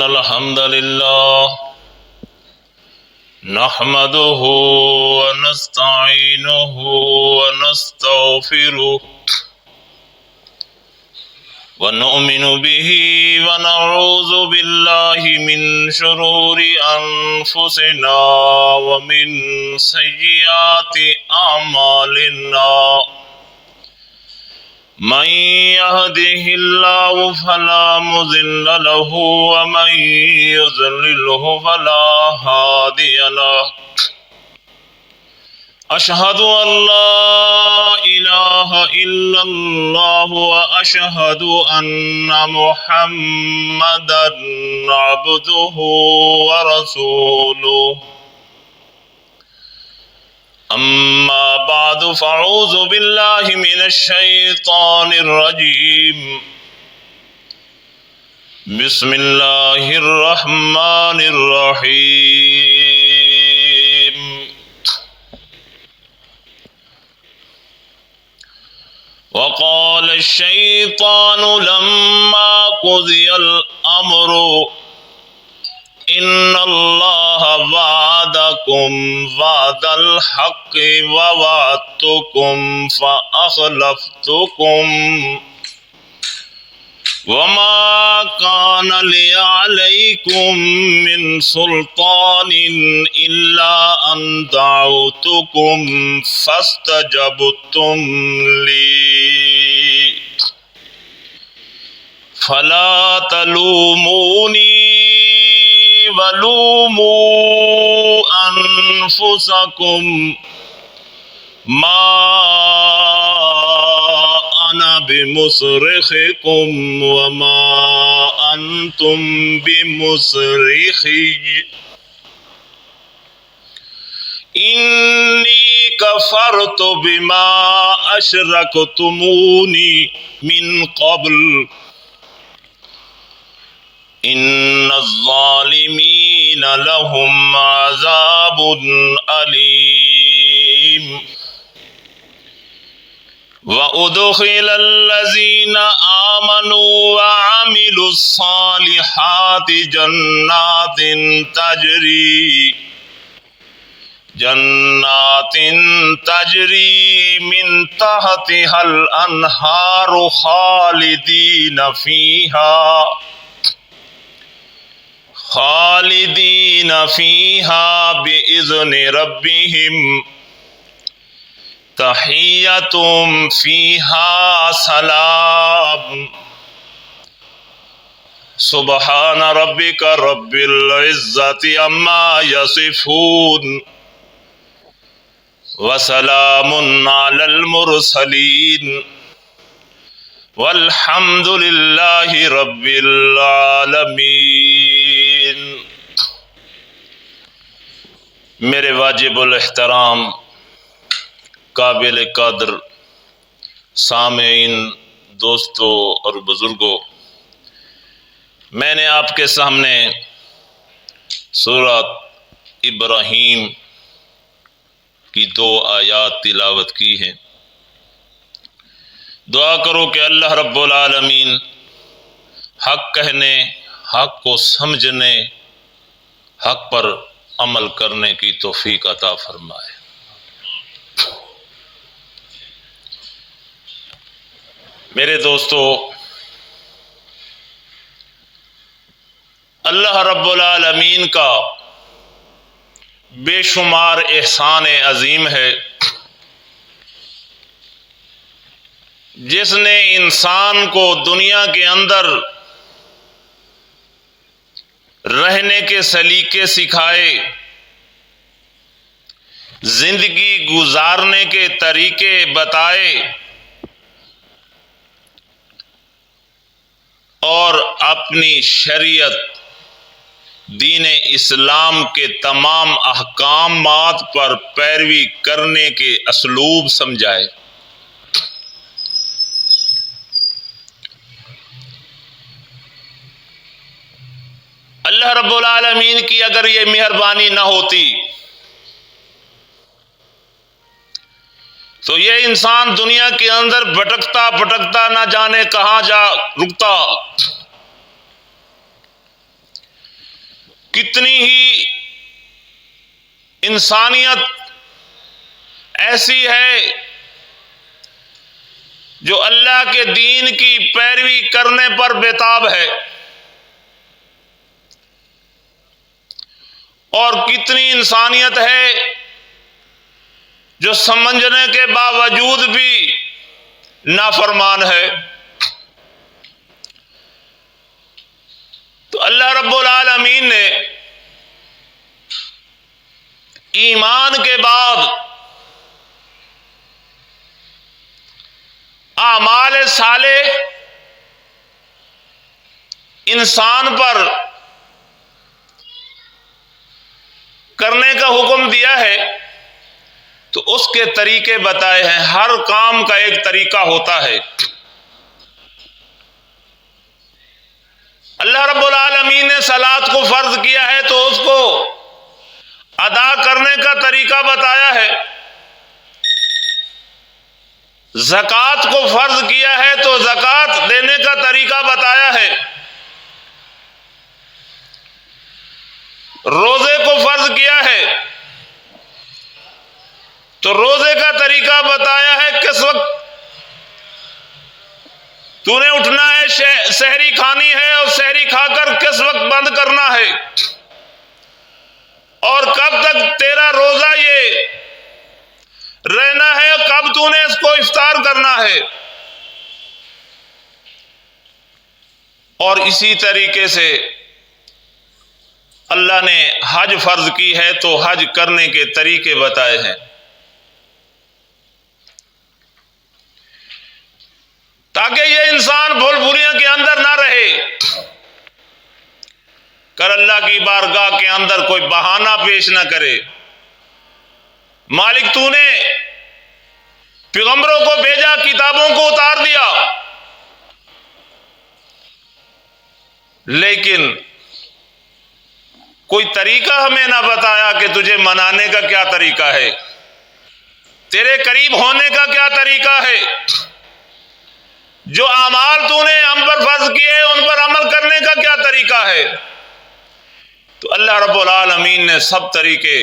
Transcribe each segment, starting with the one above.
الحمد لله نحمده ونستعينه ونستغفره ونؤمن به ونعوذ بالله من شرور أنفسنا ومن سيئات أعمالنا من يهده الله فلا مضل له ومن يضلله فلا هادي له أشهد أن لا إله إلا الله وأشهد أن محمدا عبده ورسوله أما بعد فأعوذ بالله من الشيطان الرجيم بسم الله الرحمن الرحيم وقال الشيطان لما قضي الأمر إن الله وعدكم وعد الحق ووعدتكم فأخلفتكم وما كان لي عليكم من سلطان إلا أن دعوتكم فاستجبتم لي فلا تلوموني ولوموا أنفسكم ما أنا بمصرخكم وما أنتم بمصرخي إني كفرت بما أشركتموني من قبل إن الظالمين لهم عذاب أليم وأدخل الذين آمنوا وعملوا الصالحات جنات تجري من تحتها الأنهار خالدين فيها بإذن ربهم تحيتهم فيها سلام سبحان ربك رب العزة عما يصفون وسلام على المرسلين والحمد لله رب العالمين۔ میرے واجب الاحترام قابل قدر سامعین، دوستو اور بزرگوں، میں نے آپ کے سامنے سورۃ ابراہیم کی 2 آیات تلاوت کی ہیں۔ دعا کرو کہ اللہ رب العالمین حق کہنے، حق کو سمجھنے، حق پر عمل کرنے کی توفیق عطا فرمائے۔ میرے دوستو، اللہ رب العالمین کا بے شمار احسان عظیم ہے، جس نے انسان کو دنیا کے اندر رہنے کے سلیقے سکھائے، زندگی گزارنے کے طریقے بتائے اور اپنی شریعت دین اسلام کے تمام احکامات پر پیروی کرنے کے اسلوب سمجھائے۔ اللہ رب العالمین کی اگر یہ مہربانی نہ ہوتی تو یہ انسان دنیا کے اندر بھٹکتا بھٹکتا نہ جانے کہاں جا رکتا۔ کتنی ہی انسانیت ایسی ہے جو اللہ کے دین کی پیروی کرنے پر بےتاب ہے، اور کتنی انسانیت ہے جو سمجھنے کے باوجود بھی نافرمان ہے۔ تو اللہ رب العالمین نے ایمان کے بعد اعمال صالح انسان پر کرنے کا حکم دیا ہے، تو اس کے طریقے بتائے ہیں۔ ہر کام کا ایک طریقہ ہوتا ہے۔ اللہ رب العالمین نے صلاۃ کو فرض کیا ہے تو اس کو ادا کرنے کا طریقہ بتایا ہے۔ زکوٰۃ کو فرض کیا ہے تو زکوٰۃ دینے کا طریقہ بتایا ہے۔ روزے کو فرض کیا ہے تو روزے کا طریقہ بتایا ہے، کس وقت تو نے اٹھنا ہے، سحری کھانی ہے، اور سحری کھا کر کس وقت بند کرنا ہے، اور کب تک تیرا روزہ یہ رہنا ہے، اور کب تو نے اس کو افطار کرنا ہے۔ اور اسی طریقے سے اللہ نے حج فرض کی ہے تو حج کرنے کے طریقے بتائے ہیں، تاکہ یہ انسان بھول بھولیاں کے اندر نہ رہے، کر اللہ کی بارگاہ کے اندر کوئی بہانہ پیش نہ کرے۔ مالک تو نے پیغمبروں کو بھیجا، کتابوں کو اتار دیا، لیکن کوئی طریقہ ہمیں نہ بتایا کہ تجھے منانے کا کیا طریقہ ہے، تیرے قریب ہونے کا کیا طریقہ ہے، جو اعمال تو نے ہم پر فرض کیے ان پر عمل کرنے کا کیا طریقہ ہے۔ تو اللہ رب العالمین نے سب طریقے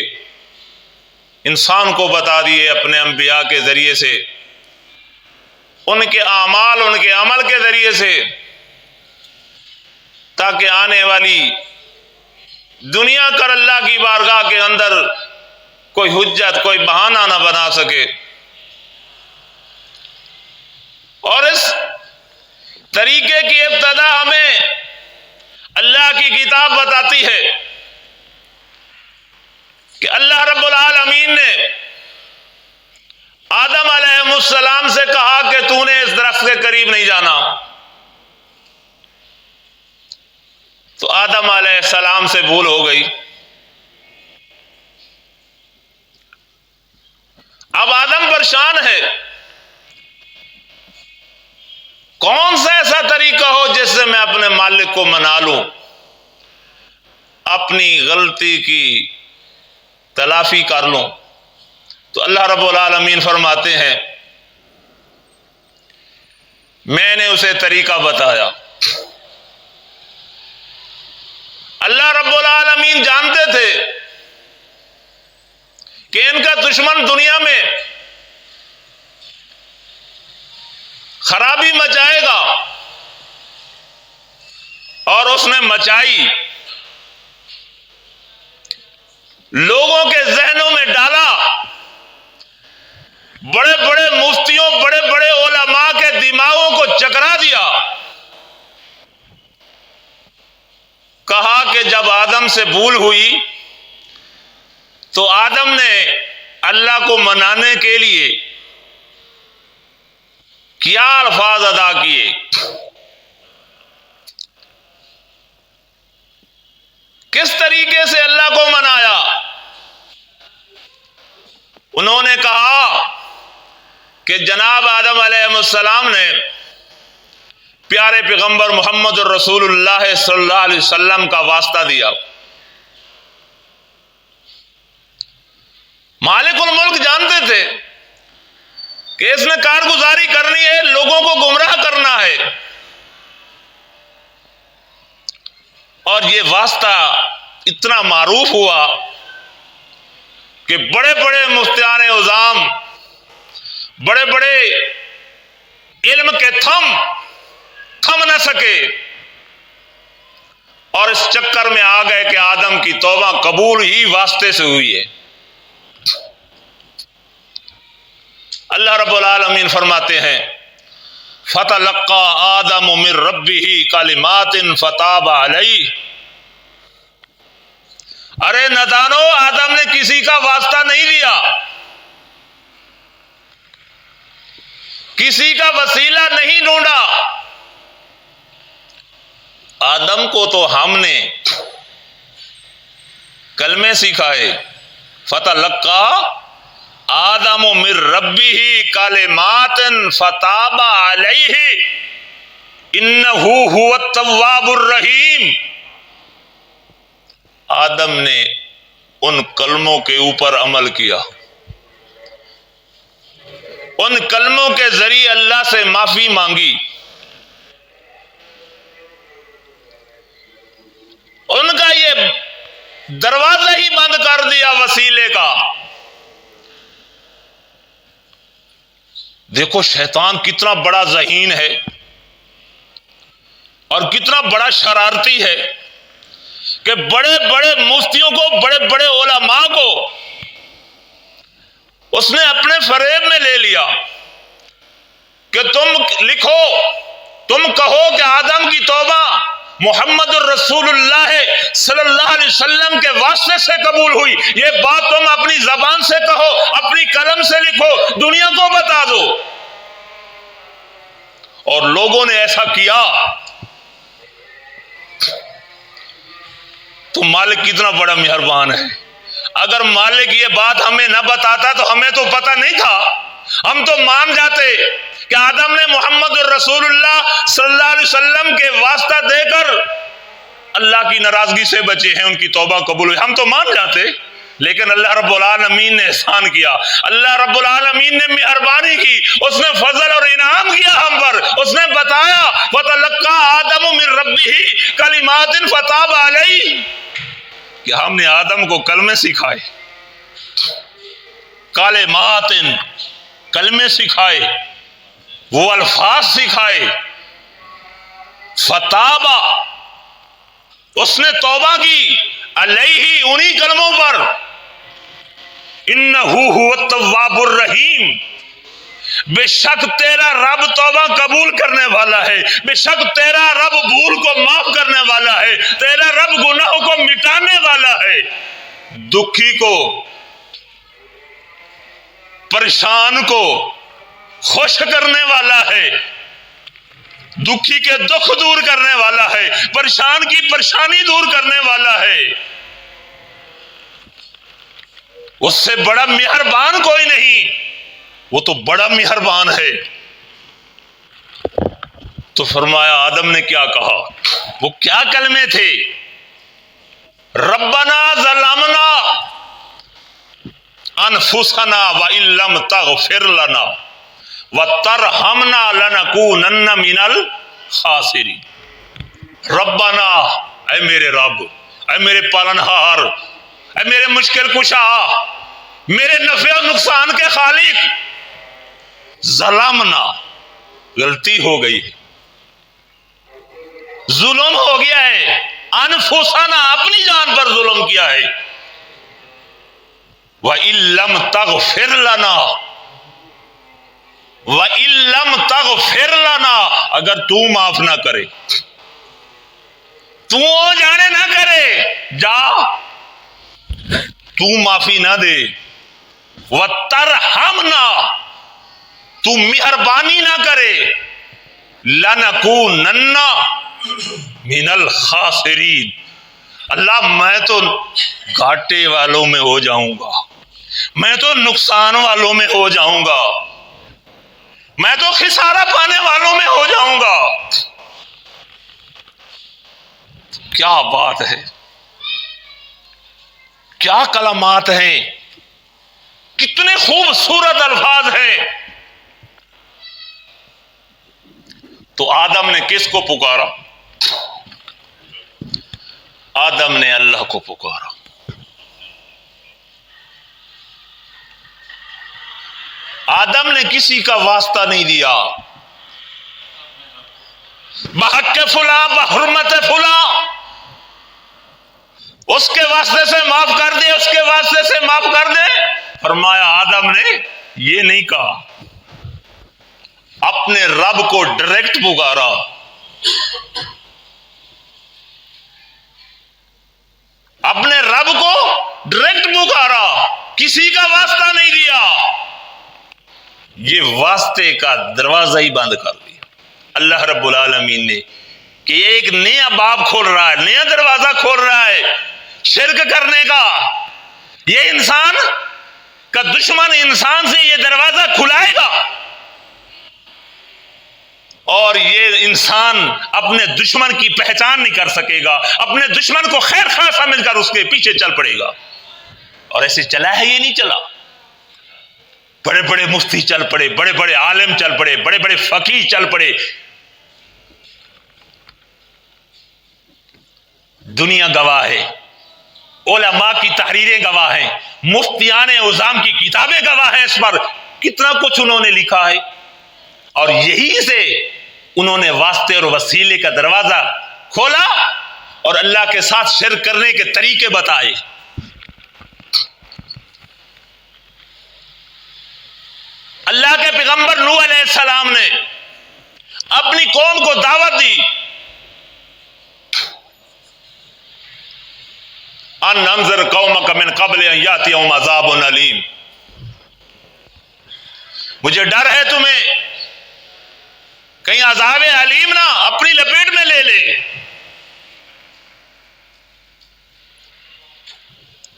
انسان کو بتا دیے اپنے انبیاء کے ذریعے سے، ان کے اعمال، ان کے عمل کے ذریعے سے، تاکہ آنے والی دنیا کر اللہ کی بارگاہ کے اندر کوئی حجت، کوئی بہانہ نہ بنا سکے۔ اور اس طریقے کی ابتدا ہمیں اللہ کی کتاب بتاتی ہے کہ اللہ رب العالمین نے آدم علیہ السلام سے کہا کہ تو نے اس درخت کے قریب نہیں جانا، تو آدم علیہ السلام سے بھول ہو گئی۔ اب آدم پریشان ہے، کون سا ایسا طریقہ ہو جس سے میں اپنے مالک کو منا لوں، اپنی غلطی کی تلافی کر لوں۔ تو اللہ رب العالمین فرماتے ہیں میں نے اسے طریقہ بتایا۔ اللہ رب العالمین جانتے تھے کہ ان کا دشمن دنیا میں خرابی مچائے گا، اور اس نے مچائی، لوگوں کے ذہنوں میں ڈالا، بڑے بڑے مفتیوں، بڑے بڑے علماء کے دماغوں کو چکرا دیا۔ کہا کہ جب آدم سے بھول ہوئی تو آدم نے اللہ کو منانے کے لیے کیا الفاظ ادا کیے، کس طریقے سے اللہ کو منایا۔ انہوں نے کہا کہ جناب آدم علیہ السلام نے پیارے پیغمبر محمد الرسول اللہ صلی اللہ علیہ وسلم کا واسطہ دیا۔ مالک الملک جانتے تھے کہ اس نے کارگزاری کرنی ہے، لوگوں کو گمراہ کرنا ہے، اور یہ واسطہ اتنا معروف ہوا کہ بڑے بڑے مفتیان عظام، بڑے بڑے علم کے تھم نہ سکے، اور اس چکر میں آ گئے کہ آدم کی توبہ قبول ہی واسطے سے ہوئی ہے۔ اللہ رب العالمین فرماتے ہیں فَتَلَقَّى آدَمُ مِن رَبِّهِ كَلِمَاتٍ فَتَابَ عَلَيْهِ۔ ارے نادانو، آدم نے کسی کا واسطہ نہیں لیا، کسی کا وسیلہ نہیں ڈھونڈا، آدم کو تو ہم نے کلمے سکھائے۔ فَتَلَقَّى آدم من ربه کلمات فتاب علیہ انہ هو التواب الرحیم۔ آدم نے ان کلموں کے اوپر عمل کیا، ان کلموں کے ذریعے اللہ سے معافی مانگی، ان کا یہ دروازہ ہی بند کر دیا وسیلے کا۔ دیکھو شیطان کتنا بڑا ذہین ہے اور کتنا بڑا شرارتی ہے کہ بڑے بڑے مفتیوں کو، بڑے بڑے علماء کو اس نے اپنے فریب میں لے لیا کہ تم لکھو، تم کہو کہ آدم کی توبہ محمد الرسول اللہ صلی اللہ علیہ وسلم کے واسطے سے قبول ہوئی، یہ بات تم اپنی زبان سے کہو، اپنی قلم سے لکھو، دنیا کو بتا دو۔ اور لوگوں نے ایسا کیا تو مالک کتنا بڑا مہربان ہے۔ اگر مالک یہ بات ہمیں نہ بتاتا تو ہمیں تو پتہ نہیں تھا، ہم تو مان جاتے کہ آدم نے محمد الرسول اللہ صلی اللہ علیہ وسلم کے واسطہ دے کر اللہ کی ناراضگی سے بچے ہیں، ان کی توبہ قبول ہوئی، ہم تو مان جاتے۔ لیکن اللہ رب العالمین نے احسان کیا، اللہ رب العالمین نے مہربانی کی، اس نے فضل اور انعام کیا ہم پر، اس نے بتایا وَتَلَقَّى آدَمُ مِن رَبِّهِ كَلِمَاتٍ فَتَابَ عَلَيْهِ کہ ہم نے آدم کو کلمے سکھائے، کلمات، کلمے سکھائے، وہ الفاظ سکھائے، فتابہ، اس نے توبہ کی، علیہ، انہی کلموں پر، انہ هو التواب الرحیم، بے شک تیرا رب توبہ قبول کرنے والا ہے، بے شک تیرا رب بھول کو معاف کرنے والا ہے، تیرا رب گناہوں کو مٹانے والا ہے، دکھی کو، پریشان کو خوش کرنے والا ہے، دکھی کے دکھ دور کرنے والا ہے، پریشان کی پریشانی دور کرنے والا ہے، اس سے بڑا مہربان کوئی نہیں، وہ تو بڑا مہربان ہے۔ تو فرمایا آدم نے کیا کہا، وہ کیا کلمے تھے، ربنا ظلمنا انفسنا وان لم تغفر لنا وترحمنا لنکونن من الخاسرین۔ ربنا، اے میرے رب، اے میرے پالنہار، اے میرے مشکل کشا، میرے نفع و نقصان کے خالق، ظلمنا، غلطی ہو گئی ہے، ظلم ہو گیا ہے، انفسنا، اپنی جان پر ظلم کیا ہے، وَإِن لَمْ تَغْفِرْ لَنَا، وَإِن لَمْ تَغْفِرْ لَنَا، اگر تو معاف نہ کرے، تو جانے نہ کرے، جا تو معافی نہ دے، وَتَرْحَمْنَا، تو مہربانی نہ کرے، لَنَكُونَنَّ مِنَ الْخَاسِرِينَ، اللہ میں تو گھاٹے والوں میں ہو جاؤں گا، میں تو نقصان والوں میں ہو جاؤں گا، میں تو خسارہ پانے والوں میں ہو جاؤں گا۔ کیا بات ہے، کیا کلمات ہیں، کتنے خوبصورت الفاظ ہیں۔ تو آدم نے کس کو پکارا؟ آدم نے اللہ کو پکارا. آدم نے کسی کا واسطہ نہیں دیا. بحق فلاں بحرمت فلاں، اس کے واسطے سے معاف کر دے، اس کے واسطے سے معاف کر دے. فرمایا آدم نے یہ نہیں کہا، اپنے رب کو ڈائریکٹ پکارا. اپنے رب کو ڈائریکٹ پکارا، کسی کا واسطہ نہیں دیا. یہ واسطے کا دروازہ ہی بند کر دیا اللہ رب العالمین نے، کہ یہ ایک نیا باب کھول رہا ہے، نیا دروازہ کھول رہا ہے شرک کرنے کا. یہ انسان کا دشمن انسان سے یہ دروازہ کھلائے گا، اور یہ انسان اپنے دشمن کی پہچان نہیں کر سکے گا، اپنے دشمن کو خیر خواہ سمجھ کر اس کے پیچھے چل پڑے گا. اور ایسے چلا ہے، یہ نہیں چلا. بڑے بڑے مفتی چل پڑے، بڑے بڑے عالم چل پڑے، بڑے بڑے فقیہ چل پڑے، دنیا گواہ ہے، علماء کی تحریریں گواہ ہیں، مفتیان عظام کی کتابیں گواہ ہیں اس پر. کتنا کچھ انہوں نے لکھا ہے، اور یہی سے انہوں نے واسطے اور وسیلے کا دروازہ کھولا اور اللہ کے ساتھ شرک کرنے کے طریقے بتائے. اللہ کے پیغمبر نوح علیہ السلام نے اپنی قوم کو دعوت دی، ان انذر قومک من قبل ان یاتیہم عذاب علیم. مجھے ڈر ہے تمہیں کہیں عذاب علیم نہ اپنی لپیٹ میں لے لے.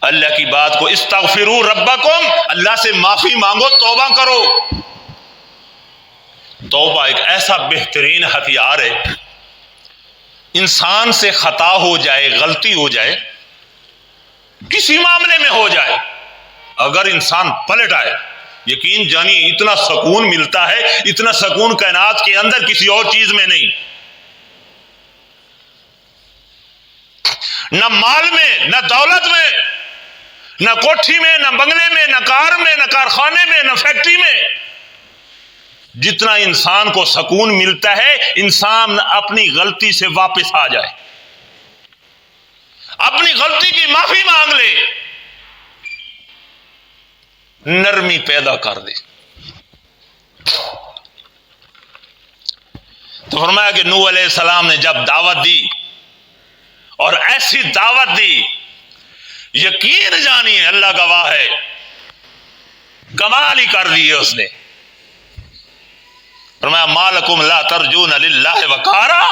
اللہ کی بات کو استغفروا ربکم، اللہ سے معافی مانگو، توبہ کرو. توبہ ایک ایسا بہترین ہتھیار ہے، انسان سے خطا ہو جائے، غلطی ہو جائے، کسی معاملے میں ہو جائے، اگر انسان پلٹ آئے، یقین جانی اتنا سکون ملتا ہے، اتنا سکون کائنات کے اندر کسی اور چیز میں نہیں. نہ مال میں، نہ دولت میں، نہ کوٹھی میں، نہ بنگلے میں، نہ کار میں، نہ کارخانے میں، نہ فیکٹری میں. جتنا انسان کو سکون ملتا ہے انسان اپنی غلطی سے واپس آ جائے، اپنی غلطی کی معافی مانگ لے، نرمی پیدا کر دے. تو فرمایا کہ نوح علیہ السلام نے جب دعوت دی اور ایسی دعوت دی، یقین جانیے اللہ گواہ ہے، کمال ہی کر دیے اس نے. فرمایا ما لکم لا ترجون للہ وقارا،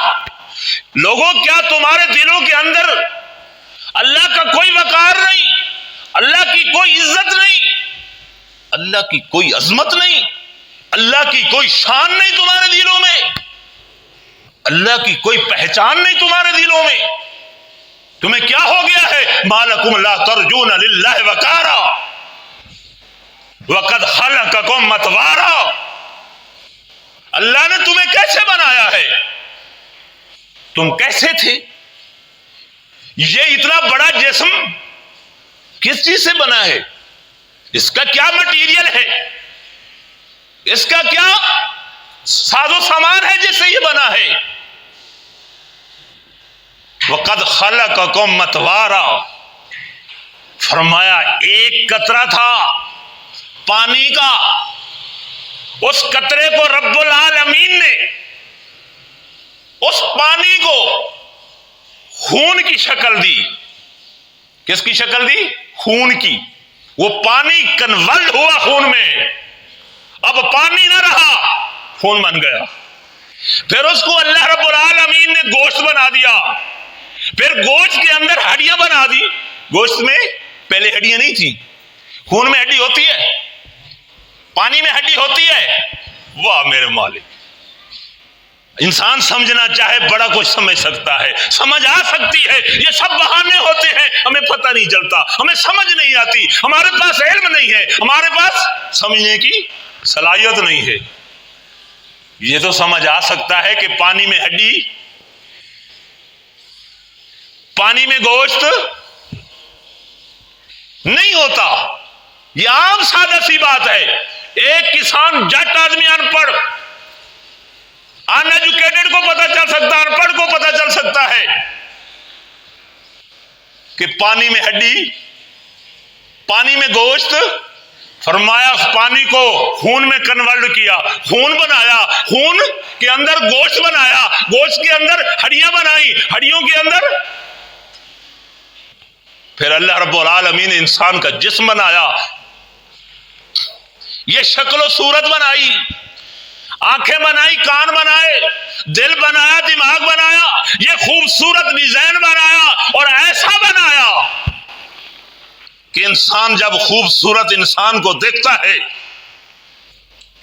لوگوں کیا تمہارے دلوں کے اندر اللہ کا کوئی وقار نہیں، اللہ کی کوئی عزت نہیں، اللہ کی کوئی عظمت نہیں، اللہ کی کوئی شان نہیں تمہارے دلوں میں، اللہ کی کوئی پہچان نہیں تمہارے دلوں میں؟ تمہیں کیا ہو گیا ہے؟ ما لکم لا ترجون للہ وقارا وقد خلقکم اتوارا. اللہ نے تمہیں کیسے بنایا ہے؟ تم کیسے تھے؟ یہ اتنا بڑا جسم کس چیز سے بنا ہے؟ اس کا کیا مٹیریل ہے؟ اس کا کیا ساز و سامان ہے جس سے یہ بنا ہے؟ وقد خلقکم اتوارا، فرمایا ایک قطرہ تھا پانی کا، اس قطرے کو رب العالمین نے اس پانی کو خون کی شکل دی. کس کی شکل دی؟ خون کی. وہ پانی کنورٹ ہوا خون میں، اب پانی نہ رہا، خون بن گیا. پھر اس کو اللہ رب العالمین نے گوشت بنا دیا، پھر گوشت کے اندر ہڈیاں بنا دی. گوشت میں پہلے ہڈیاں نہیں تھی، خون میں ہڈی ہوتی ہے، پانی میں ہڈی ہوتی ہے. واہ میرے مالک، انسان سمجھنا چاہے بڑا کچھ سمجھ سکتا ہے، سمجھ آ سکتی ہے. یہ سب بہانے ہوتے ہیں، ہمیں پتہ نہیں چلتا، ہمیں سمجھ نہیں آتی، ہمارے پاس علم نہیں ہے، ہمارے پاس سمجھنے کی صلاحیت نہیں ہے. یہ تو سمجھ آ سکتا ہے کہ پانی میں ہڈی پانی میں گوشت نہیں ہوتا. یہ عام سادہ سی بات ہے. ایک کسان جٹ آدمی ان پڑھ ان ایجوکیٹڈ کو پتہ چل سکتا ہے, ان پڑھ کو پتہ چل سکتا ہے کہ پانی میں ہڈی, پانی میں گوشت. فرمایا پانی کو خون میں کنورٹ کیا, خون بنایا, خون کے اندر گوشت بنایا, گوشت کے اندر ہڈیاں بنائی, ہڈیوں کے اندر پھر اللہ رب العالمین نے انسان کا جسم بنایا. یہ شکل و صورت بنائی, آنکھیں بنائی, کان بنائے, دل بنایا, دماغ بنایا, یہ خوبصورت ڈیزائن بنایا اور ایسا بنایا کہ انسان جب خوبصورت انسان کو دیکھتا ہے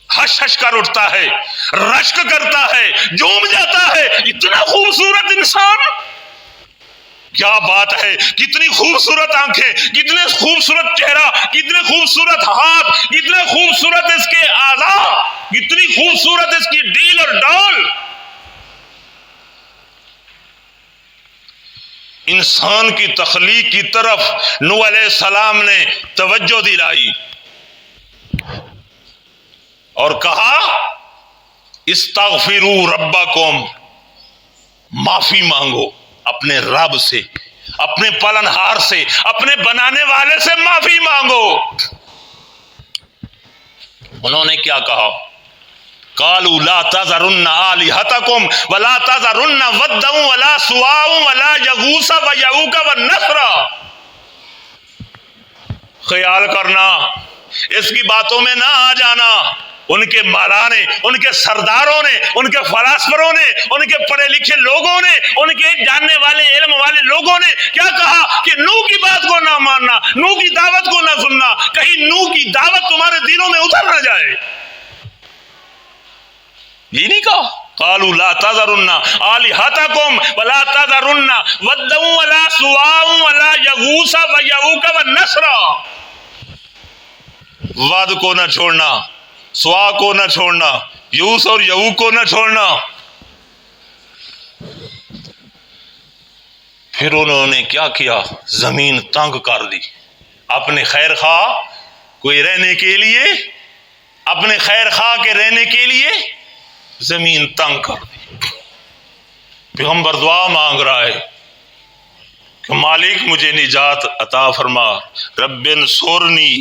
ہش ہش کر اٹھتا ہے, رشک کرتا ہے, جھوم جاتا ہے. اتنا خوبصورت انسان, کیا بات ہے, کتنی خوبصورت آنکھیں, کتنے خوبصورت چہرہ, کتنے خوبصورت ہاتھ, کتنے خوبصورت اس کے اعضاء, کتنی خوبصورت اس کی ڈیل اور ڈول. انسان کی تخلیق کی طرف نوح علیہ السلام نے توجہ دلائی اور کہا استغفروا ربکم, معافی مانگو اپنے رب سے, اپنے پالنہار سے, اپنے بنانے والے سے معافی مانگو. انہوں نے کیا کہا؟ قالوا لا تذرن آلہتکم ولا تذرن ودا ولا سواع ولا یغوث ویعوق والنسر. خیال کرنا, اس کی باتوں میں نہ آ جانا. ان کے مولا نے, ان کے سرداروں نے, ان کے فلاسفروں نے, ان کے پڑھے لکھے لوگوں نے, ان کے جاننے والے علم والے لوگوں نے کیا کہا کہ نوح کی بات کو نہ ماننا, نوح کی دعوت کو نہ سننا, کہیں نوح کی دعوت تمہارے دلوں میں اتر نہ جائے. یہ نہیں کہا قالوا لا تذرن آلہتکم ولا تذرن ودا ولا سواع ولا یغوث ویعوق والنسر. ود کو نہ چھوڑنا, سوا کو نہ چھوڑنا, یوس اور یعوق کو نہ چھوڑنا. پھر انہوں نے کیا کیا؟ زمین تنگ کر دی. اپنے خیر خواہ کوئی رہنے کے لیے, اپنے خیر خواہ کے رہنے کے لیے زمین تنگ کر دی. پیغمبر دعا مانگ رہا ہے کہ مالک مجھے نجات عطا فرما, رب انصرنی,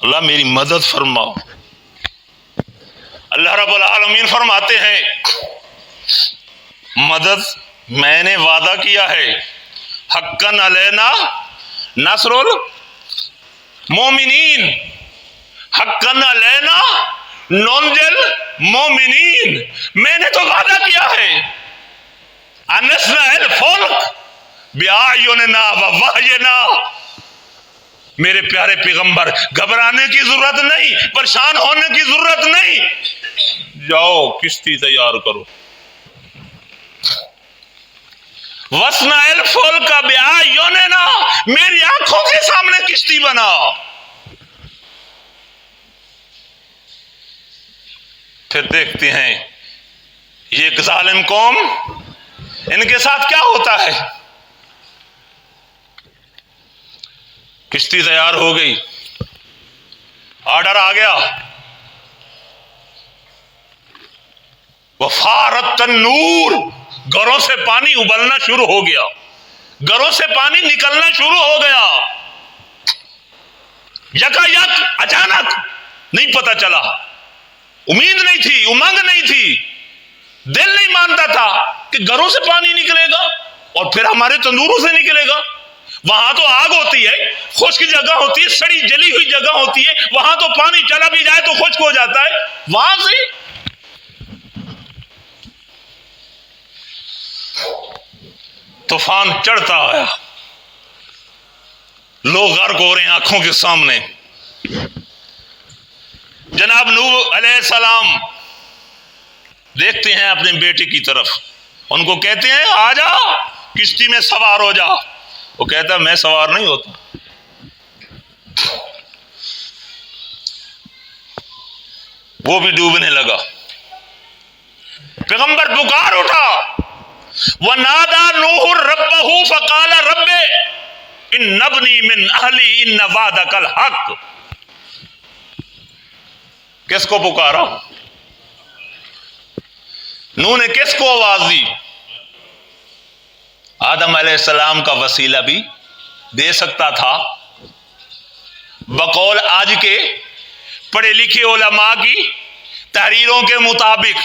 اللہ میری مدد فرما. اللہ رب العالمین فرماتے ہیں مدد میں نے وعدہ کیا ہے, حقاً علینا نصر المومنین, حقاً علینا ننجل مومنین. میں نے تو وعدہ کیا ہے انسنا الفلک بأعیننا ووحینا. میرے پیارے پیغمبر گھبرانے کی ضرورت نہیں, پریشان ہونے کی ضرورت نہیں, جاؤ کشتی تیار کرو. وَاصْنَعِ الْفُلْكَ بِأَعْیُنِنَا, میری آنکھوں کے سامنے کشتی بنا. پھر دیکھتے ہیں یہ ایک ظالم قوم, ان کے ساتھ کیا ہوتا ہے. کشتی تیار ہو گئی, آرڈر آ گیا, وفارت النور, گھروں سے پانی ابلنا شروع ہو گیا, گھروں سے پانی نکلنا شروع ہو گیا. یکا یک اچانک, نہیں پتا چلا, امید نہیں تھی, امنگ نہیں تھی, دل نہیں مانتا تھا کہ گھروں سے پانی نکلے گا اور پھر ہمارے تندوروں سے نکلے گا. وہاں تو آگ ہوتی ہے, خشک جگہ ہوتی ہے, سڑی جلی ہوئی جگہ ہوتی ہے, وہاں تو پانی چلا بھی جائے تو خشک ہو جاتا ہے. وہاں سے طوفان چڑھتا آیا, لوگ غرق ہو رہے ہیں آنکھوں کے سامنے. جناب نوح علیہ السلام دیکھتے ہیں اپنے بیٹے کی طرف, ان کو کہتے ہیں آ جا کشتی میں سوار ہو جا. وہ کہتا ہے میں سوار نہیں ہوتا. وہ بھی ڈوبنے لگا. پیغمبر پکار اٹھا, وَنَادَى نُوحٌ رَبَّهُ فَقَالَ رَبِّ إِنَّ ابْنِي مِنْ أَهْلِي إِنَّ وَعْدَكَ الْحَقُّ. کس کو پکارا؟ نوح نے کس کو آواز دی؟ آدم علیہ السلام کا وسیلہ بھی دے سکتا تھا بقول آج کے پڑھے لکھے علماء کی تحریروں کے مطابق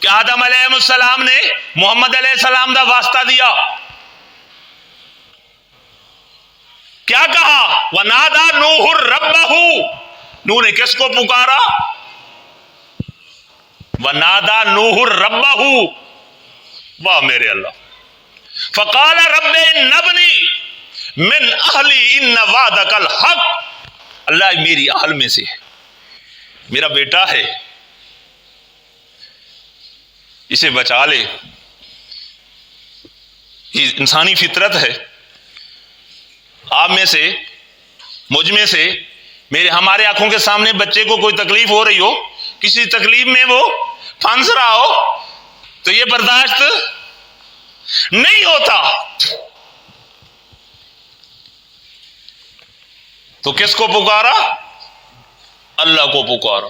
کہ آدم علیہ السلام نے محمد علیہ السلام کا واسطہ دیا. کیا کہا؟ وَنَادَى نُوحٌ رَبَّهُ. نوح نے کس کو پکارا؟ وَنَادَى نُوحٌ رَبَّهُ. واہ میرے اللہ. فَقَالَ رَبِّ إِنَّ ابْنِي مِنْ أَهْلِي إِنَّ وَعْدَكَ الْحَقُّ. اللہ میری اہل میں سے ہے، میرا بیٹا ہے، اسے بچا لے. یہ انسانی فطرت ہے. آپ میں سے، مجھ میں سے، ہمارے آنکھوں کے سامنے بچے کو کوئی تکلیف ہو رہی ہو، کسی تکلیف میں وہ پھنس رہا ہو تو یہ برداشت نہیں ہوتا. تو کس کو پکارا؟ اللہ کو پکارا.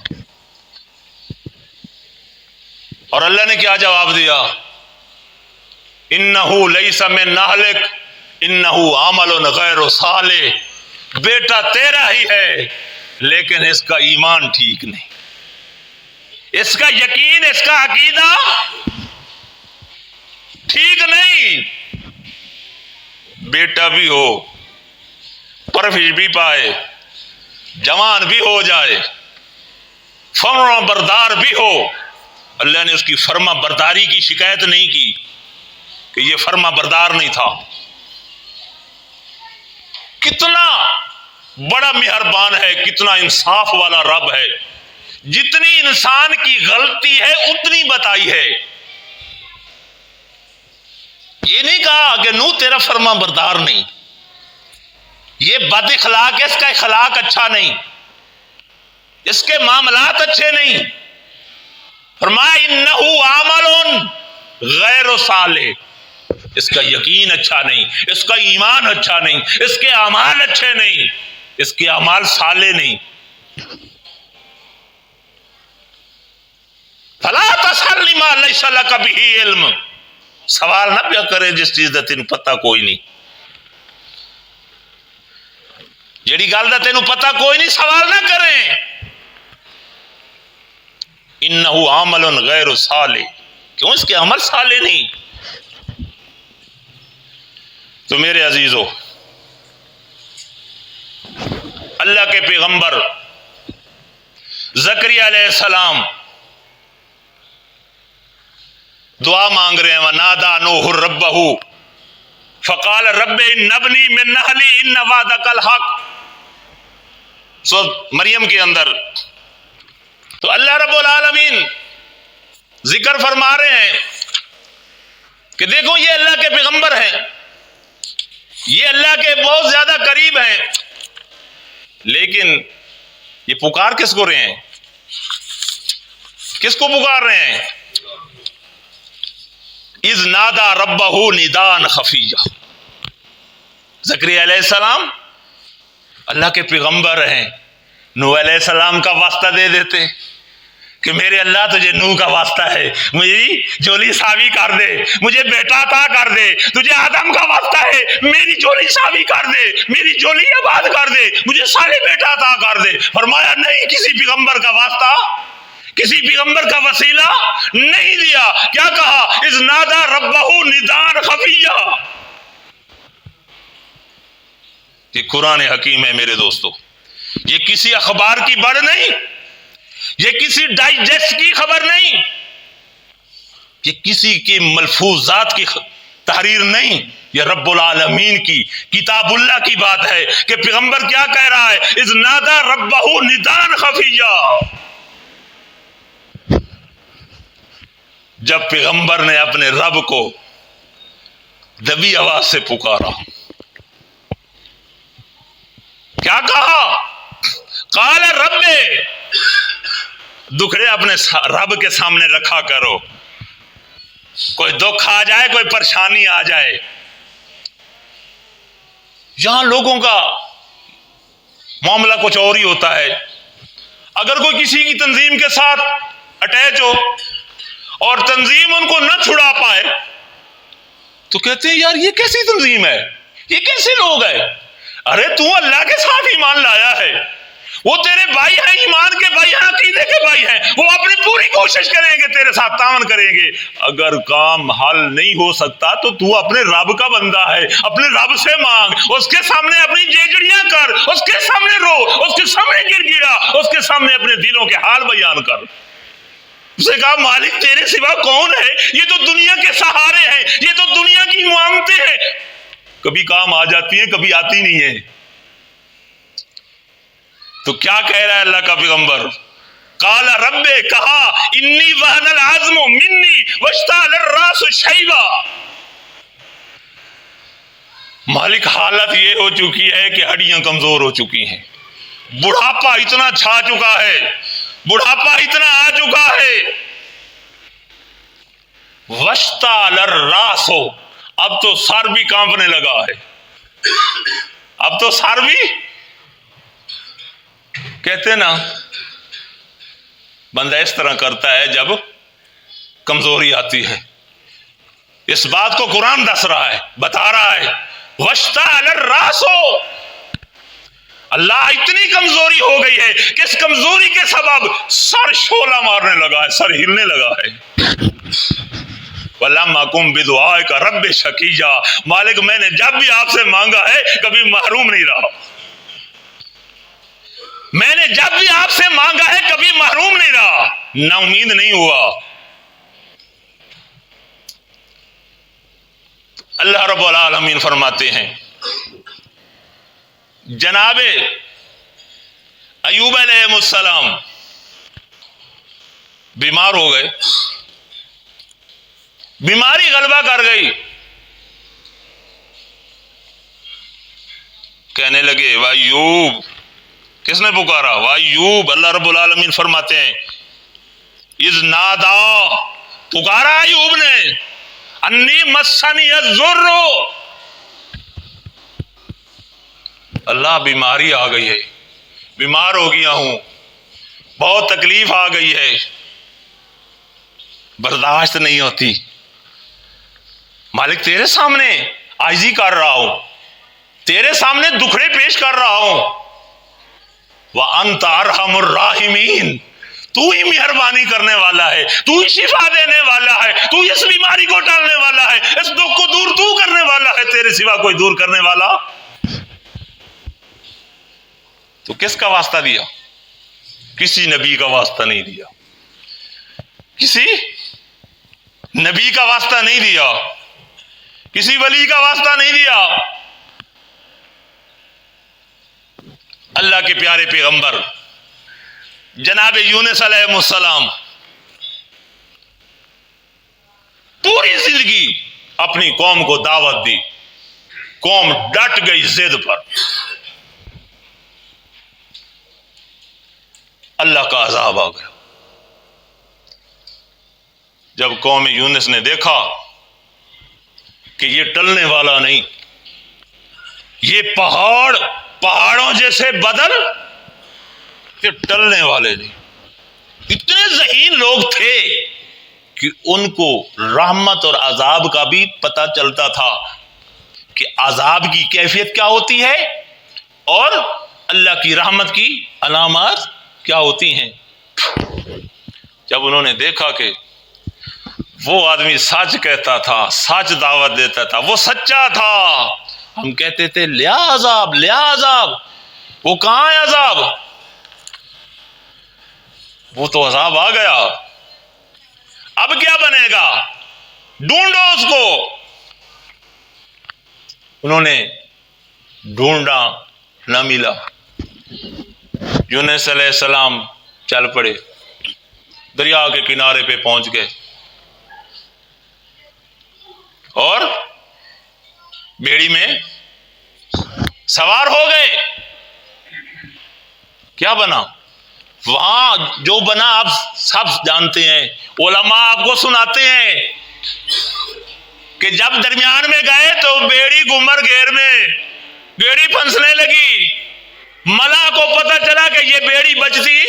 اور اللہ نے کیا جواب دیا؟ انہو لیس من اہلک انہو عمل غیر صالح. بیٹا تیرا ہی ہے لیکن اس کا ایمان ٹھیک نہیں، اس کا یقین، اس کا عقیدہ ٹھیک نہیں. بیٹا بھی ہو، پرورش بھی پائے، جوان بھی ہو جائے، فرما بردار بھی ہو، اللہ نے اس کی فرما برداری کی شکایت نہیں کی کہ یہ فرما بردار نہیں تھا. کتنا بڑا مہربان ہے، کتنا انصاف والا رب ہے. جتنی انسان کی غلطی ہے اتنی بتائی ہے. یہ نہیں کہا کہ نو تیرا فرما بردار نہیں، یہ بد اخلاق ہے، اس کا اخلاق اچھا نہیں، اس کے معاملات اچھے نہیں. فرمایا انہو عمل غیر صالح. اس کا یقین اچھا نہیں، اس کا ایمان اچھا نہیں، اس کے اعمال اچھے نہیں، اس کے اعمال صالح نہیں. فلا تسألنی ما لیس لک بہ علم. سوال نہ پیا کرے جس چیز دا تینوں پتہ کوئی نہیں. جیڑی گل دا تینوں پتہ کوئی نہیں سوال نہ کریں. انہو عمل غیر صالح. کیوں؟ اس کے عمل صالح نہیں. تو میرے عزیزو، اللہ کے پیغمبر زکریا علیہ السلام دعا مانگ رہے ہیں. وَنَادَى نُوحٌ رَبَّهُ فَقَالَ رَبِّ إِنَّ ابْنِي مِنْ أَهْلِي إِنَّ وَعْدَكَ الْحَقُّ. سورۃ مریم کے اندر تو اللہ رب العالمین ذکر فرما رہے ہیں کہ دیکھو یہ اللہ کے پیغمبر ہیں، یہ اللہ کے بہت زیادہ قریب ہیں، لیکن یہ پکار کس کو رہے ہیں؟ کس کو پکار رہے ہیں؟ اذ نادا ربہ ندان خفیہ. زکریا علیہ السلام اللہ کے پیغمبر ہیں، نوح علیہ السلام کا واسطہ دے دیتے کہ میرے اللہ تجھے نوح کا واسطہ ہے، میری جولی ساوی کر دے، مجھے بیٹا عطا کر دے. تجھے آدم کا واسطہ ہے، میری جولی ساوی کر دے، میری جولی آباد کر دے، مجھے صالح بیٹا عطا کر دے. فرمایا نہیں، کسی پیغمبر کا واسطہ، کسی پیغمبر کا وسیلہ نہیں دیا. کیا کہا؟ اذ نادا ربہ ندان خفیہ. یہ قرآن حکیم ہے میرے دوستو. یہ کسی اخبار کی بڑھ نہیں، یہ کسی ڈائجسٹ کی خبر نہیں، یہ کسی کی ملفوظات کی تحریر نہیں، یہ رب العالمین کی کتاب اللہ کی بات ہے کہ پیغمبر کیا کہہ رہا ہے؟ اذ نادا ربہ ندان خفیہ. جب پیغمبر نے اپنے رب کو دبی آواز سے پکارا، کیا کہا؟ قال رب. دکھڑے اپنے رب کے سامنے رکھا کرو. کوئی دکھ آ جائے، کوئی پریشانی آ جائے، یہاں لوگوں کا معاملہ کچھ اور ہی ہوتا ہے۔ اگر کوئی کسی کی تنظیم کے ساتھ اٹیچ ہو اور تنظیم ان کو نہ چھڑا پائے تو کہتے ہیں یار یہ کیسی تنظیم ہے، یہ کیسے لوگ ہیں؟ ارے تو اللہ کے ساتھ ایمان لایا ہے، وہ تیرے بھائی ہیں، ایمان کے بھائی ہیں، عقیدے کے بھائی ہیں، وہ اپنی پوری کوشش کریں گے، تیرے ساتھ تعاون کریں گے۔ اگر کام حل نہیں ہو سکتا تو اپنے رب کا بندہ ہے، اپنے رب سے مانگ، اس کے سامنے اپنی جیجڑیاں کر، اس کے سامنے رو، اس کے سامنے گر گرا، اس کے سامنے اپنے دلوں کے حال بیان کر۔ اسے کہا مالک تیرے سوا کون ہے؟ یہ تو دنیا کے سہارے ہیں، یہ تو دنیا کی معاملے ہیں، کبھی کام آ جاتی ہیں، کبھی آتی نہیں ہے۔ تو کیا کہہ رہا ہے اللہ کا پیغمبر؟ قال رب، کہا انی وہن العظم منی واشتعل الراس شیبا، مالک حالت یہ ہو چکی ہے کہ ہڈیاں کمزور ہو چکی ہیں، بڑھاپا اتنا چھا چکا ہے، بڑھاپا اتنا آ چکا ہے، واشتعل الراس، اب تو سر بھی کانپنے لگا ہے، اب تو سر بھی، کہتے نا بندہ اس طرح کرتا ہے جب کمزوری آتی ہے۔ اس بات کو قرآن دس رہا ہے، بتا رہا ہے واشتعل الراس، اللہ اتنی کمزوری ہو گئی ہے کہ اس کمزوری کے سبب سر شعلہ مارنے لگا ہے، سر ہلنے لگا ہے۔ وَلَمْ أَكُنْ بِدُعَائِكَ رَبِّ شَقِيًّا، مالک میں نے جب بھی آپ سے مانگا ہے کبھی محروم نہیں رہا، میں نے جب بھی آپ سے مانگا ہے کبھی محروم نہیں رہا، نا امید نہیں ہوا۔ اللہ رب العالمین فرماتے ہیں جناب ایوب علیہ السلام بیمار ہو گئے، بیماری غلبہ کر گئی، کہنے لگے وایوب، کس نے پکارا؟ وایوب، اللہ رب العالمین فرماتے ہیں اذ نادا، پکارا ایوب نے، انی مسنی الضر، اللہ بیماری آ گئی ہے، بیمار ہو گیا ہوں، بہت تکلیف آ گئی ہے، برداشت نہیں ہوتی، مالک تیرے سامنے عاجزی کر رہا ہوں، تیرے سامنے دکھڑے پیش کر رہا ہوں، وَأَنْتَ أَرْحَمُ الرَّاحِمِينَ، تو ہی مہربانی کرنے والا ہے، تو ہی شفا دینے والا ہے، تو ہی اس بیماری کو ٹالنے والا ہے، اس دکھ کو دور تو کرنے والا ہے، تیرے سوا کوئی دور کرنے والا۔ تو کس کا واسطہ دیا؟ کسی نبی کا واسطہ نہیں دیا، کسی نبی کا واسطہ نہیں دیا، کسی ولی کا واسطہ نہیں دیا، اللہ کے پیارے پیغمبر جناب یونس علیہ السلام پوری زندگی اپنی قوم کو دعوت دی، قوم ڈٹ گئی ضد پر، اللہ کا عذاب آ گیا۔ جب قوم یونس نے دیکھا کہ یہ ٹلنے والا نہیں، یہ پہاڑوں جیسے بدل، یہ ٹلنے والے نہیں، اتنے ذہین لوگ تھے کہ ان کو رحمت اور عذاب کا بھی پتہ چلتا تھا کہ عذاب کی کیفیت کیا ہوتی ہے اور اللہ کی رحمت کی علامات کیا ہوتی ہیں۔ جب انہوں نے دیکھا کہ وہ آدمی سچ کہتا تھا، سچ دعوت دیتا تھا، وہ سچا تھا، ہم کہتے تھے لیا عذاب، لیا عذاب، وہ کہاں ہے عذاب؟ وہ تو عذاب آ گیا، اب کیا بنے گا؟ ڈھونڈو اس کو۔ انہوں نے ڈھونڈا، نہ ملا۔ یونس علیہ السلام چل پڑے، دریا کے کنارے پہ پہنچ گئے اور بیڑی میں سوار ہو گئے۔ کیا بنا وہاں؟ جو بنا آپ سب جانتے ہیں، علماء آپ کو سناتے ہیں کہ جب درمیان میں گئے تو بیڑی گمر گھیر میں بیڑی پھنسنے لگی. ملا کو پتہ چلا کہ یہ بیڑی بچتی،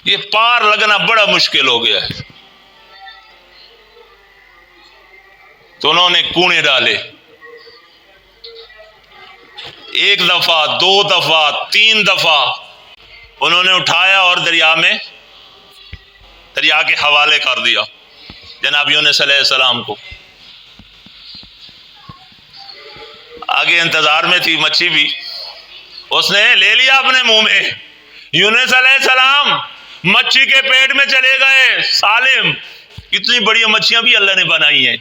یہ پار لگنا بڑا مشکل ہو گیا ہے. تو انہوں نے کونے ڈالے، ایک دفعہ، دو دفعہ، تین دفعہ انہوں نے اٹھایا اور دریا کے حوالے کر دیا جناب یونس علیہ السلام کو. آگے انتظار میں تھی مچھی بھی، اس نے لے لیا اپنے منہ میں. یونس علیہ السلام مچھی کے پیٹ میں چلے گئے سالم. اتنی بڑی مچھیاں بھی اللہ نے بنائی ہیں،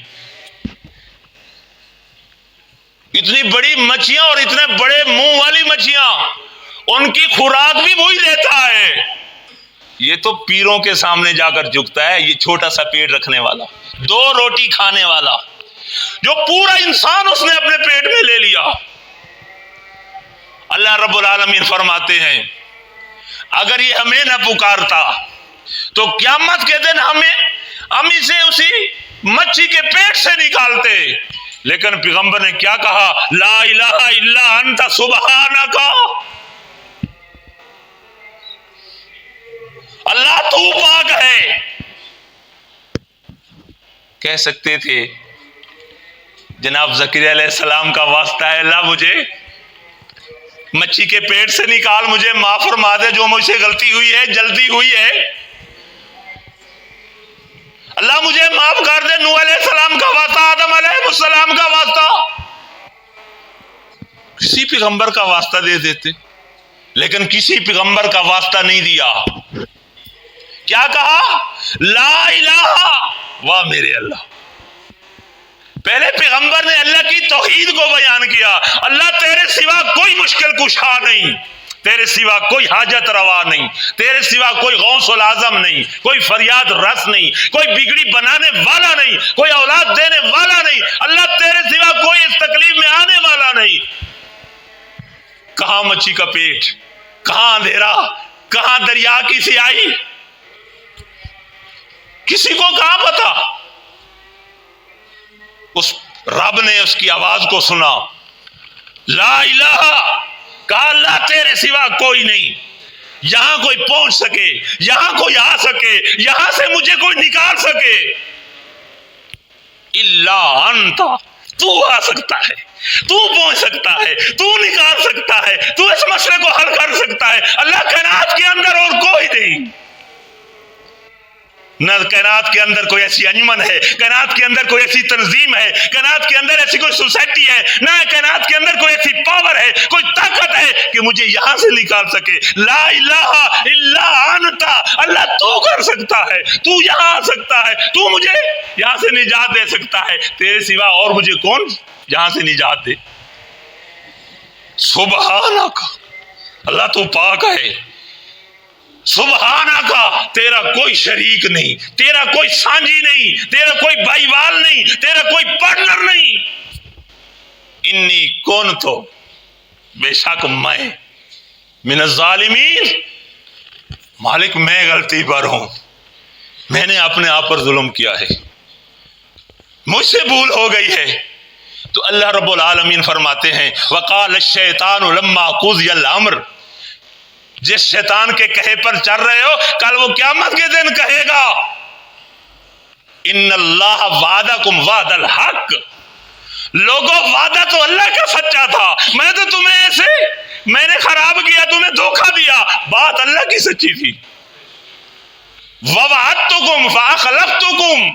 اتنی بڑی مچھیاں اور اتنے بڑے منہ والی مچھیاں، ان کی خوراک بھی وہی دیتا ہے. یہ تو پیروں کے سامنے جا کر جھکتا ہے، یہ چھوٹا سا پیٹ رکھنے والا، 2 روٹی کھانے والا، جو پورا انسان اس نے اپنے پیٹ میں لے لیا. اللہ رب العالمین فرماتے ہیں اگر یہ ہمیں نہ پکارتا تو قیامت کے دن ہم اسے اسی مچھی کے پیٹ سے نکالتے. لیکن پیغمبر نے کیا کہا؟ لا الہ الا انت سبحانک، اللہ تو پاک ہے. کہہ سکتے تھے جناب زکریا علیہ السلام کا واسطہ ہے، اللہ مجھے مچھی کے پیٹ سے نکال، مجھے معاف فرما دے جو مجھ سے غلطی ہوئی ہے، جلدی ہوئی ہے، اللہ مجھے معاف کر دے. نوح علیہ السلام کا واسطہ، آدم علیہ السلام کا واسطہ، کسی پیغمبر کا واسطہ دے دیتے، لیکن کسی پیغمبر کا واسطہ نہیں دیا. کیا کہا؟ لا الہ، واہ میرے اللہ. پہلے پیغمبر نے اللہ کی توحید کو بیان کیا، اللہ تیرے سوا کوئی مشکل کشا نہیں، تیرے سوا کوئی حاجت روا نہیں، تیرے سوا کوئی غوث العظم نہیں، کوئی فریاد رس نہیں، کوئی بگڑی بنانے والا نہیں، کوئی اولاد دینے والا نہیں، اللہ تیرے سوا کوئی اس تکلیف میں آنے والا نہیں. کہاں مچھی کا پیٹ، کہاں اندھیرا، کہاں دریا کی سیاہی، کسی کو کہاں پتا؟ اس رب نے اس کی آواز کو سنا، لا الہ، کہا اللہ تیرے سوا کوئی نہیں، یہاں کوئی پہنچ سکے، یہاں کوئی آ سکے، یہاں سے مجھے کوئی نکال سکے، الا انت، تو آ سکتا ہے، تو پہنچ سکتا ہے، تو نکال سکتا ہے، تو اس مسئلے کو حل کر سکتا ہے. اللہ کائنات کے اندر اور کوئی نہیں، نہ کائنات کے اندر کوئی ایسی انجمن ہے، کائنات کے اندر کوئی ایسی تنظیم ہے، کائنات کے اندر ایسی کوئی سوسائٹی ہے، نہ کائنات کے اندر کوئی ایسی پاور ہے، کوئی طاقت ہے کہ مجھے یہاں سے نکال سکے. لا الہ الا انت، اللہ تو کر سکتا ہے، تو یہاں آ سکتا ہے، تو مجھے یہاں سے نجات دے سکتا ہے، تیرے سوا اور مجھے کون یہاں سے نجات دے. سبحانک، اللہ تو پاک ہے، سبحانہ کا، تیرا کوئی شریک نہیں، تیرا کوئی سانجی نہیں، تیرا کوئی بھائی وال نہیں، تیرا کوئی پارٹنر نہیں. انی کنتو، بے شک میں، من الظالمین، مالک میں غلطی پر ہوں، میں نے اپنے آپ پر ظلم کیا ہے، مجھ سے بھول ہو گئی ہے. تو اللہ رب العالمین فرماتے ہیں وقال الشیطان لما قضی الامر، جس شیطان کے کہے پر چل رہے ہو، کل وہ قیامت کے دن کہے گا ان اللہ وعدکم وعد الحق، لوگوں وعدہ تو اللہ کا سچا تھا، میں تو تمہیں ایسے میں نے خراب کیا، تمہیں دھوکہ دیا، بات اللہ کی سچی تھی. ووعدتکم فاخلفتکم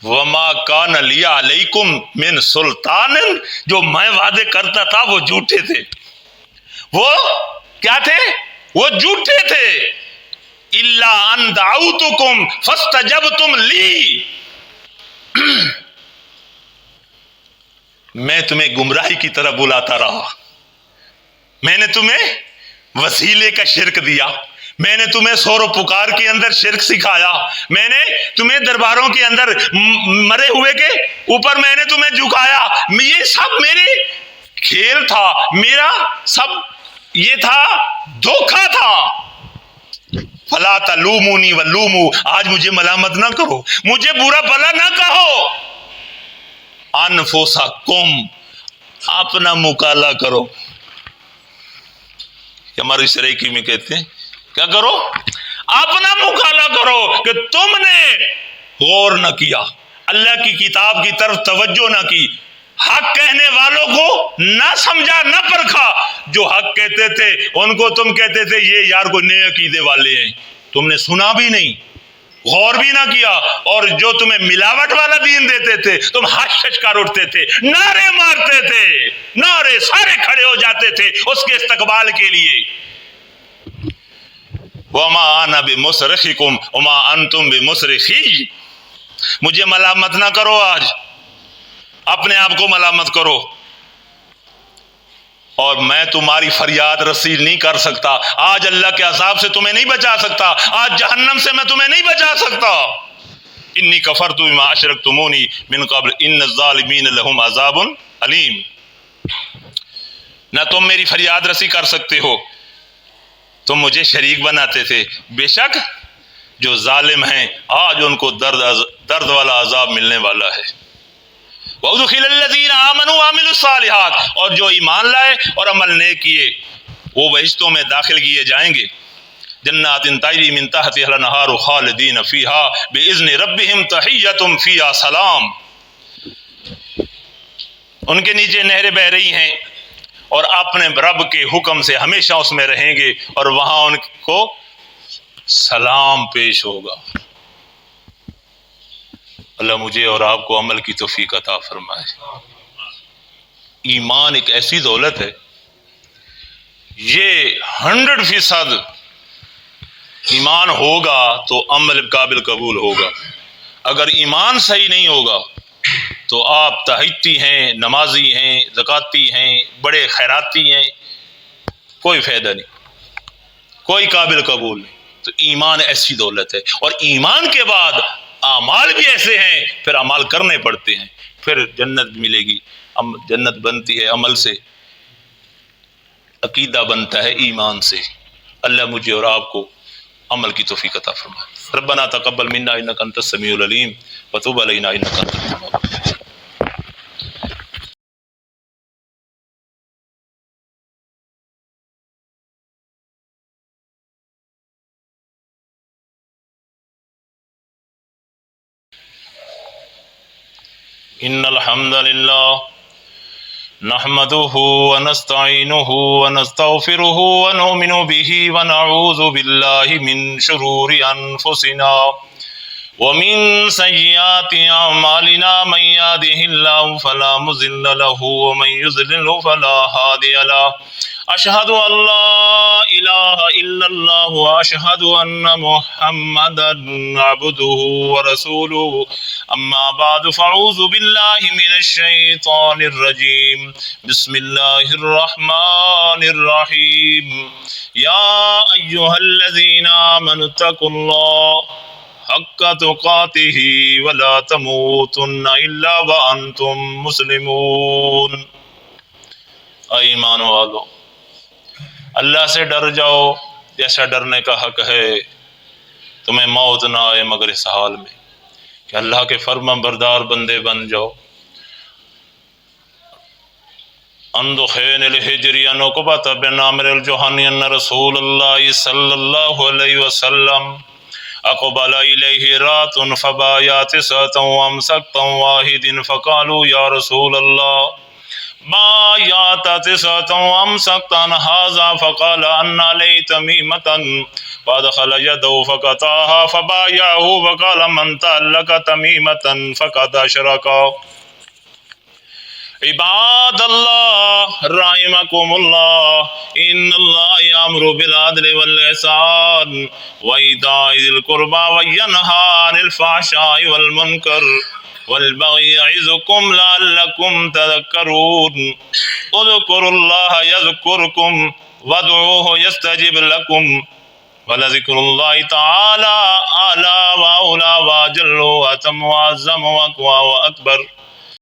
وما کان لی علیکم من سلطان، جو میں وعدے کرتا تھا وہ جھوٹے تھے، وہ کیا تھے؟ وہ جھوٹے تھے. الا ان دعوتکم فاستجبتم لی، میں تمہیں گمراہی کی طرف بلاتا رہا، میں نے تمہیں وسیلے کا شرک دیا، میں نے تمہیں سور و پکار کے اندر شرک سکھایا، میں نے تمہیں درباروں کے اندر مرے ہوئے کے اوپر میں نے تمہیں جھکایا، یہ سب میرے کھیل تھا، میرا سب یہ تھا، دھوکہ تھا. فلا تلومونی ولوموا، آج مجھے ملامت نہ کرو، مجھے برا بھلا نہ کہو، انفسکم، اپنا مکالہ کرو. ہماری سریکی میں کہتے ہیں کیا کرو؟ اپنا مکالہ کرو کہ تم نے غور نہ کیا، اللہ کی کتاب کی طرف توجہ نہ کی، حق کہنے والوں کو نہ سمجھا نہ پرکھا. جو حق کہتے تھے ان کو تم کہتے تھے یہ یار کوئی نئے عقیدے والے ہیں، تم نے سنا بھی نہیں، غور بھی نہ کیا. اور جو تمہیں ملاوٹ والا دین دیتے تھے تم ہش ہش کر اٹھتے تھے، نعرے مارتے تھے، نعرے سارے کھڑے ہو جاتے تھے اس کے استقبال کے لیے. وَمَا أَنَا بِمُصْرِخِكُمْ وَمَا أَنْتُمْ بِمُصْرِخِي، مجھے ملامت نہ کرو، آج اپنے آپ کو ملامت کرو، اور میں تمہاری فریاد رسی نہیں کر سکتا. آج اللہ کے عذاب سے تمہیں نہیں بچا سکتا، آج جہنم سے میں تمہیں نہیں بچا سکتا. انی کفرت بما اشرکتمونی من قبل ان الظالمین لہم عذاب علیم. نہ تم میری فریاد رسی کر سکتے ہو، تم مجھے شریک بناتے تھے، بے شک جو ظالم ہیں آج ان کو درد والا عذاب ملنے والا ہے. وَأُدْخِلَ الَّذِينَ آمَنُوا وَعَمِلُوا الصَّالِحَاتِ، اور جو ایمان لائے اور عمل نیک کیے وہ بہشتوں میں داخل کیے جائیں گے. جنات تجری من تحتها الانہار خالدین فیہا بإذن ربہم تحیتہم فیہا سلام، ان کے نیچے نہریں بہ رہی ہیں اور اپنے رب کے حکم سے ہمیشہ اس میں رہیں گے، اور وہاں ان کو سلام پیش ہوگا. اللہ مجھے اور آپ کو عمل کی توفیق عطا فرمائے. ایمان ایک ایسی دولت ہے، یہ 100% ایمان ہوگا تو عمل قابل قبول ہوگا. اگر ایمان صحیح نہیں ہوگا تو آپ تہجدی ہیں، نمازی ہیں، زکاتی ہیں، بڑے خیراتی ہیں، کوئی فائدہ نہیں، کوئی قابل قبول نہیں. تو ایمان ایسی دولت ہے، اور ایمان کے بعد اعمال بھی ایسے ہیں، پھر اعمال کرنے پڑتے ہیں، پھر جنت ملے گی. جنت بنتی ہے عمل سے، عقیدہ بنتا ہے ایمان سے. اللہ مجھے اور آپ کو عمل کی توفیق عطا فرمائے. ربنا تقبل منا انک انت السمیع العلیم وتب علینا انک انت التواب الرحیم. ان الحمد للہ نحمده ونستعینه ونستغفره ونؤمن به ونعوذ باللہ من شرور انفسنا ومن سیئات اعمالنا من يهده الله فلا مضل له ومن يضلل فلا هادي له. اشهد ان لا اله الا الله واشهد ان محمدا عبده ورسوله. اما بعد فاعوذ بالله من الشیطان الرجیم. بسم اللہ الرحمن الرحیم. یا ایها الذین آمنوا اتقوا اللہ حق تقاته ولا تموتن الا وانتم مسلمون. اے ایمان والو، اللہ سے ڈر جاؤ جیسا ڈرنے کا حق ہے. تمہیں موت نہ آئے مگر اس حال میں کہ اللہ کے فرما بردار بندے بن جاؤ. اندخین الحجری نقبت بن عامر الجہنی ان رسول اللہ صلی اللہ علیہ وسلم اقبل الیہ رات فبایا تسعة وامسکتا واحد فقالوا یا رسول اللہ بايعت تسعة وامسكت عن هذا فقال أن لي تميمة فدخل يده فقطعها فبايعه فقال من تعلق تميمة فقد أشرك. عباد اللہ رحمکم اللہ، ان اللہ یامر بالعدل والإحسان وإیتاء ذی القربى وینہی عن الفحشاء والمنکر والبغی یعظکم لعلکم تذکرون. اذکروا اللہ یذکرکم وادعوہ یستجب لکم ولذکر اللہ تعالی اعلی واولی واجل واتم واعظم واقوی واکبر.